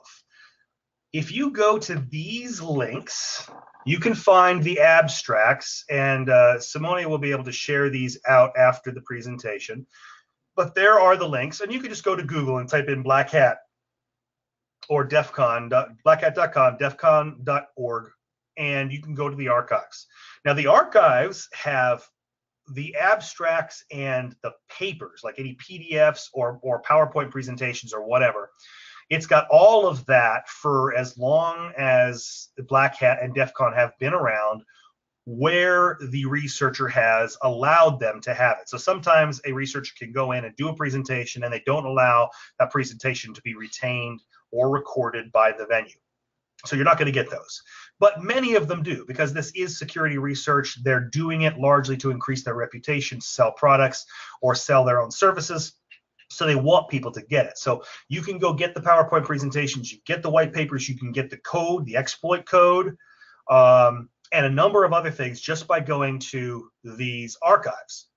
If you go to these links, you can find the abstracts, and Simone will be able to share these out after the presentation. But there are the links, and you can just go to Google and type in Blackhat or Defcon, blackhat.com, defcon.org, and you can go to the archives. Now, the archives have the abstracts and the papers, like any PDFs or PowerPoint presentations or whatever. It's got all of that for as long as the Blackhat and Defcon have been around, where the researcher has allowed them to have it. So sometimes a researcher can go in and do a presentation and they don't allow that presentation to be retained or recorded by the venue. So you're not going to get those. But many of them do, because this is security research. They're doing it largely to increase their reputation, sell products, or sell their own services. So they want people to get it. So you can go get the PowerPoint presentations, you get the white papers, you can get the code, the exploit code, and a number of other things just by going to these archives.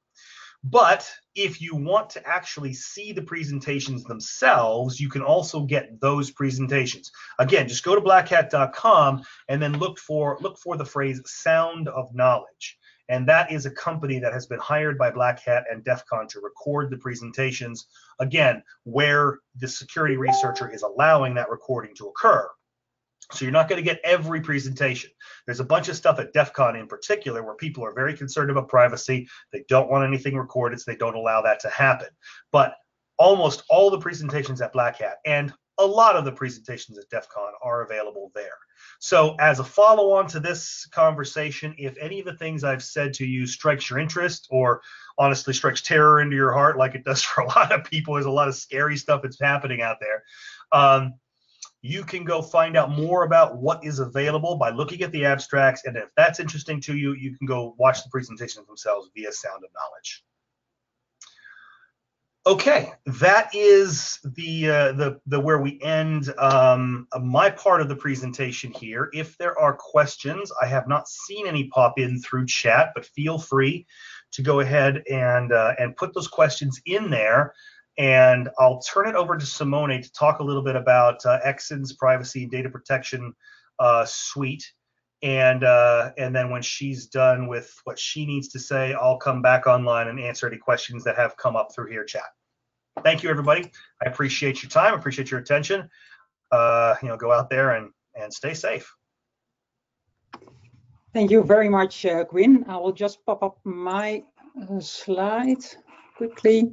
But if you want to actually see the presentations themselves, you can also get those presentations. Again, just go to blackhat.com and then look for the phrase Sound of Knowledge. And that is a company that has been hired by Blackhat and Defcon to record the presentations, again, where the security researcher is allowing that recording to occur. So you're not going to get every presentation. There's a bunch of stuff at Defcon in particular where people are very concerned about privacy. They don't want anything recorded, so they don't allow that to happen. But almost all the presentations at Blackhat and a lot of the presentations at Defcon are available there. So as a follow-on to this conversation, if any of the things I've said to you strikes your interest or honestly strikes terror into your heart like it does for a lot of people, there's a lot of scary stuff that's happening out there. You can go find out more about what is available by looking at the abstracts, and if that's interesting to you, you can go watch the presentations themselves via Sound of Knowledge. Okay, that is the where we end my part of the presentation here. If there are questions, I have not seen any pop in through chat, but feel free to go ahead and put those questions in there. And I'll turn it over to Simone to talk a little bit about EXIN's privacy and data protection suite. And then when she's done with what she needs to say, I'll come back online and answer any questions that have come up through here chat. Thank you, everybody. I appreciate your time. I appreciate your attention. Go out there and stay safe. Thank you very much, Quinn. I will just pop up my slide quickly.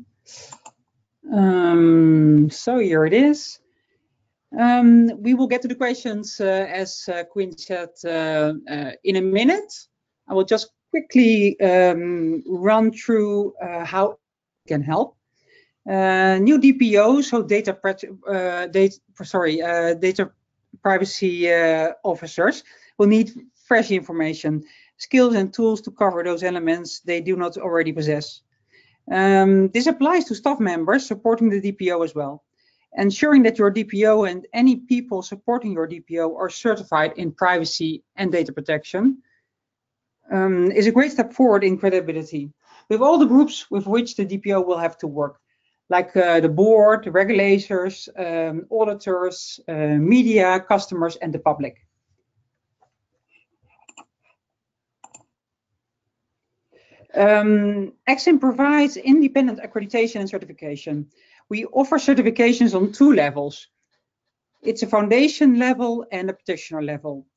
So here it is. We will get to the questions as Quinn said in a minute. I will just quickly run through how it can help. New DPO, so data privacy officers will need fresh information, skills and tools to cover those elements they do not already possess. This applies to staff members supporting the DPO as well. Ensuring that your DPO and any people supporting your DPO are certified in privacy and data protection is a great step forward in credibility with all the groups with which the DPO will have to work. like the board, the regulators, auditors, media, customers, and the public. EXIN provides independent accreditation and certification. We offer certifications on 2 levels. It's a foundation level and a practitioner level.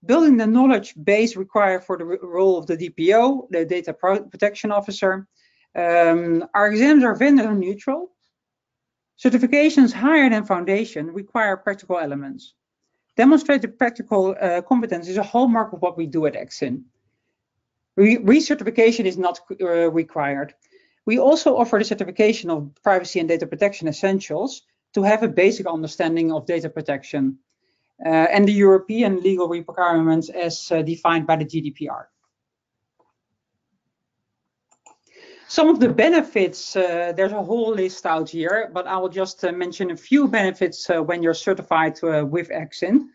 Building the knowledge base required for the role of the DPO, the Data Protection Officer. Our exams are vendor neutral. Certifications higher than foundation require practical elements. Demonstrated practical competence is a hallmark of what we do at EXIN. Recertification is not required. We also offer the certification of privacy and data protection essentials to have a basic understanding of data protection and the European legal requirements as defined by the GDPR. Some of the benefits, there's a whole list out here, but I will just mention a few benefits when you're certified with EXIN.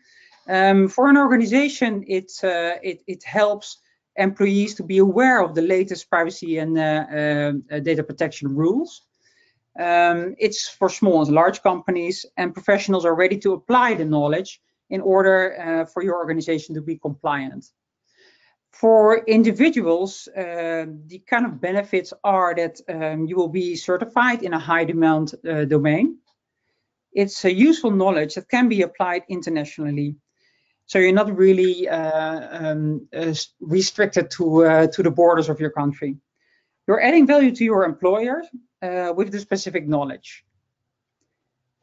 For an organization, it helps employees to be aware of the latest privacy and data protection rules. It's for small and large companies, and professionals are ready to apply the knowledge in order for your organization to be compliant. For individuals, the kind of benefits are that you will be certified in a high demand domain. It's a useful knowledge that can be applied internationally. So you're not really restricted to the borders of your country. You're adding value to your employer with the specific knowledge.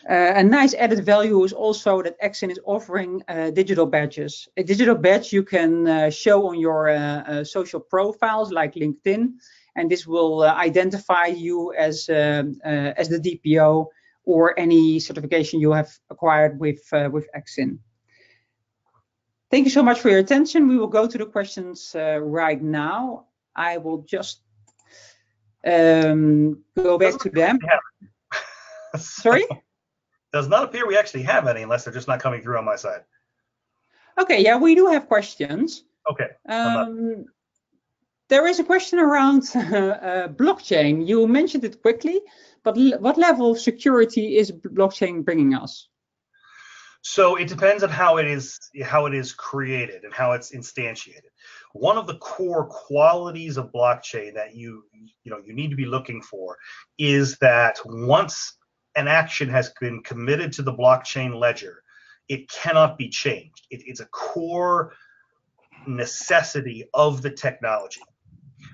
A nice added value is also that EXIN is offering digital badges. A digital badge you can show on your social profiles like LinkedIn, and this will identify you as the DPO or any certification you have acquired with EXIN. Thank you so much for your attention. We will go to the questions right now. I will just go back to them. Sorry? Does not appear we actually have any, unless they're just not coming through on my side. Okay, yeah, we do have questions. Okay. There is a question around blockchain. You mentioned it quickly, but what level of security is blockchain bringing us? So it depends on how it is created and how it's instantiated. One of the core qualities of blockchain that you need to be looking for is that once an action has been committed to the blockchain ledger, it cannot be changed. It's a core necessity of the technology.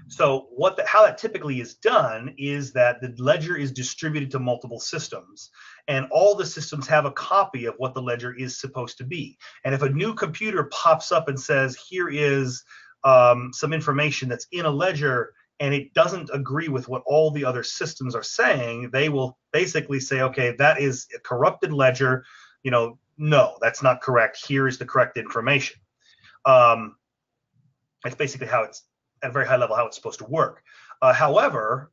So how that typically is done is that the ledger is distributed to multiple systems, and all the systems have a copy of what the ledger is supposed to be. And if a new computer pops up and says, here is some information that's in a ledger, and it doesn't agree with what all the other systems are saying, they will basically say, okay, that is a corrupted ledger. No, that's not correct. Here is the correct information. That's basically how it's, at a very high level, how it's supposed to work. However,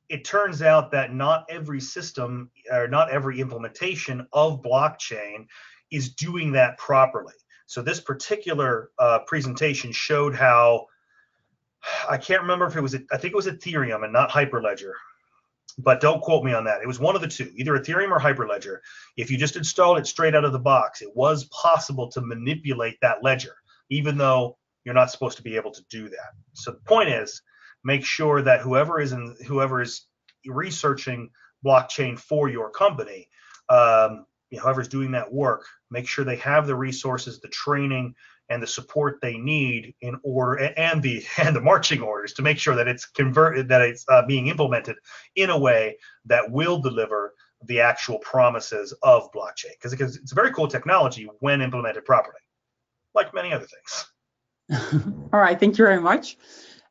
it turns out that not every system or not every implementation of blockchain is doing that properly. So this particular presentation showed how, I can't remember if it was, I think it was Ethereum and not Hyperledger, but don't quote me on that. It was one of the two, either Ethereum or Hyperledger. If you just installed it straight out of the box, it was possible to manipulate that ledger, even though you're not supposed to be able to do that. So the point is, make sure that whoever is researching blockchain for your company, whoever's doing that work, make sure they have the resources, the training, and the support they need in order, and the marching orders to make sure that it's converted, that it's being implemented in a way that will deliver the actual promises of blockchain. Because it's a very cool technology when implemented properly, like many other things. All right, thank you very much.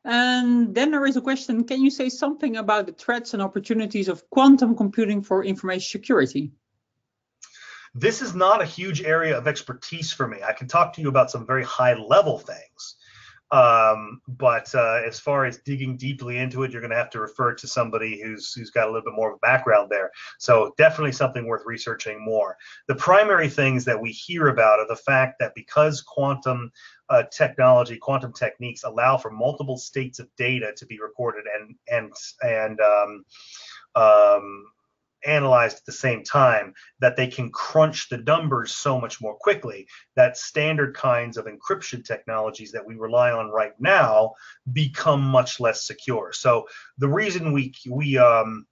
And then there is a question, can you say something about the threats and opportunities of quantum computing for information security? This is not a huge area of expertise for me. I can talk to you about some very high level things. But as far as digging deeply into it, you're going to have to refer to somebody who's got a little bit more of a background there. So definitely something worth researching more. The primary things that we hear about are the fact that because quantum technology, quantum techniques allow for multiple states of data to be recorded and analyzed at the same time, that they can crunch the numbers so much more quickly that standard kinds of encryption technologies that we rely on right now become much less secure. So the reason we can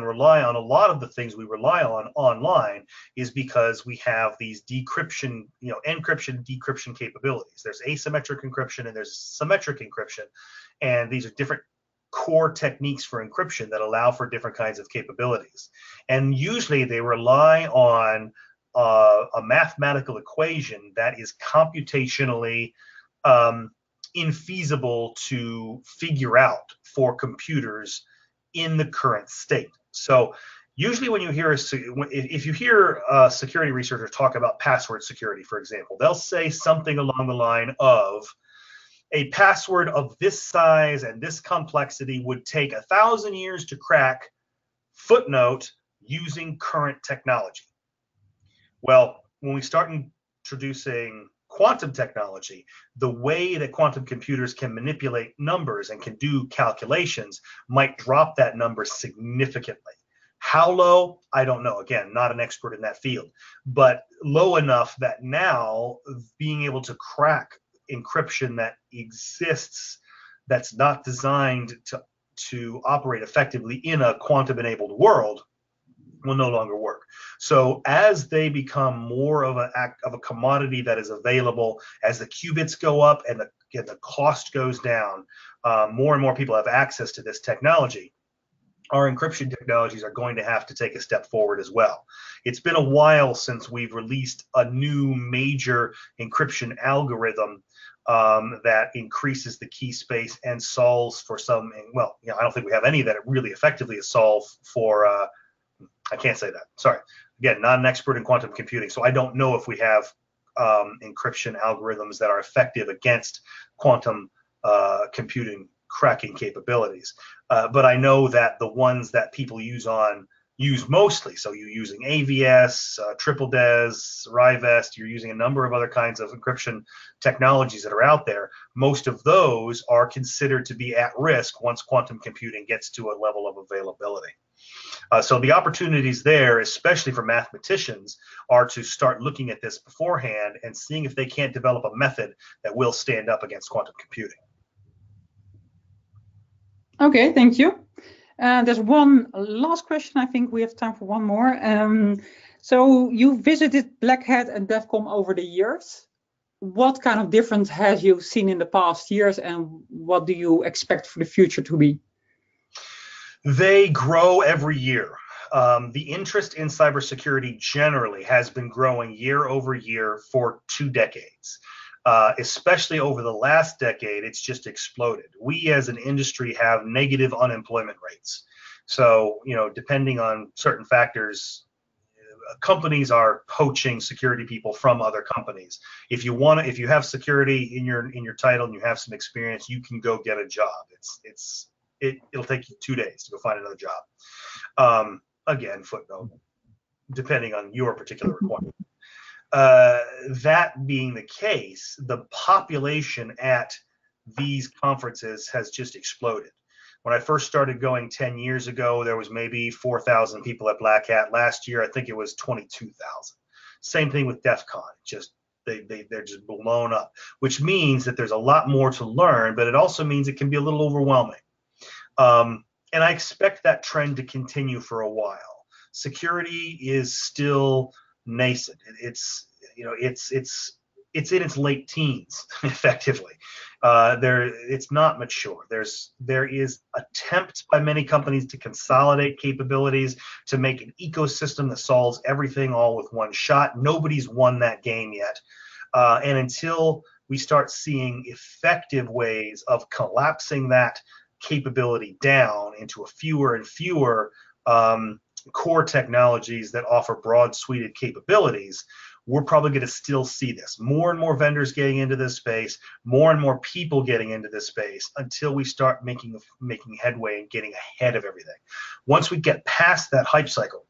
rely on a lot of the things we rely on online is because we have these encryption, decryption capabilities. There's asymmetric encryption and there's symmetric encryption, and these are different core techniques for encryption that allow for different kinds of capabilities. And usually they rely on a mathematical equation that is computationally infeasible to figure out for computers in the current state. So usually when you hear, if you hear security researchers talk about password security, for example, they'll say something along the line of, a password of this size and this complexity would take 1,000 years to crack, footnote, using current technology. Well, when we start introducing quantum technology, the way that quantum computers can manipulate numbers and can do calculations might drop that number significantly. How low? I don't know. Again, not an expert in that field, but low enough that now being able to crack encryption that exists that's not designed to operate effectively in a quantum-enabled world will no longer work. So as they become more of a commodity that is available, as the qubits go up and the cost goes down, more and more people have access to this technology. Our encryption technologies are going to have to take a step forward as well. It's been a while since we've released a new major encryption algorithm that increases the key space and solves for some, well, I don't think we have any that really effectively solve for, I can't say that, sorry. Again, not an expert in quantum computing, so I don't know if we have encryption algorithms that are effective against quantum computing cracking capabilities. But I know that the ones that people use mostly, so you're using AVS, Triple Des, Rivest, you're using a number of other kinds of encryption technologies that are out there. Most of those are considered to be at risk once quantum computing gets to a level of availability. So the opportunities there, especially for mathematicians, are to start looking at this beforehand and seeing if they can't develop a method that will stand up against quantum computing. Okay, thank you. There's one last question. I think we have time for one more. So you visited Blackhat and Defcon over the years. What kind of difference have you seen in the past years, and what do you expect for the future to be? They grow every year. The interest in cybersecurity generally has been growing year over year for 2 decades. Especially over the last decade, it's just exploded. We as an industry have negative unemployment rates. So, depending on certain factors, companies are poaching security people from other companies. If you have security in your title and you have some experience, you can go get a job. It'll take you 2 days to go find another job. Again, footnote, depending on your particular requirement. That being the case, the population at these conferences has just exploded. When I first started going 10 years ago, there was maybe 4,000 people at Blackhat. Last year, I think it was 22,000. Same thing with DEFCON. They're just blown up, which means that there's a lot more to learn, but it also means it can be a little overwhelming. And I expect that trend to continue for a while. Security is still nascent. It's in its late teens, effectively. It's not mature. There is attempts by many companies to consolidate capabilities, to make an ecosystem that solves everything all with one shot. Nobody's won that game yet. And until we start seeing effective ways of collapsing that capability down into fewer and fewer core technologies that offer broad suited capabilities, we're probably going to still see this. More and more vendors getting into this space, more and more people getting into this space, until we start making headway and getting ahead of everything. Once we get past that hype cycle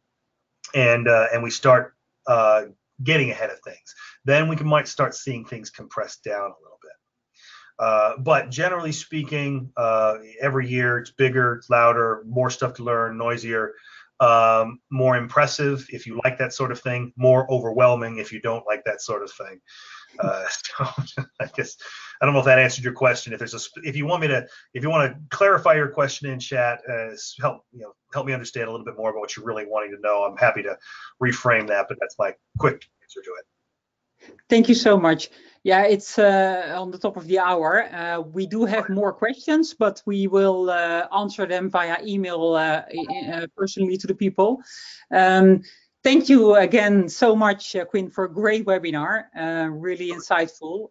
and we start getting ahead of things, then we might start seeing things compressed down a little bit. But generally speaking, every year it's bigger, it's louder, more stuff to learn, noisier, more impressive if you like that sort of thing, more overwhelming if you don't like that sort of thing. So I guess I don't know if that answered your question. If you want to clarify your question in chat, help me understand a little bit more about what you're really wanting to know. I'm happy to reframe that, but that's my quick answer to it. Thank you so much. Yeah, it's on the top of the hour. We do have more questions, but we will answer them via email personally to the people. Thank you again so much, Quinn, for a great webinar, really insightful.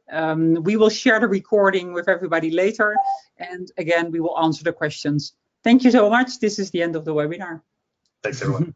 We will share the recording with everybody later, and again, we will answer the questions. Thank you so much. This is the end of the webinar. Thanks, everyone.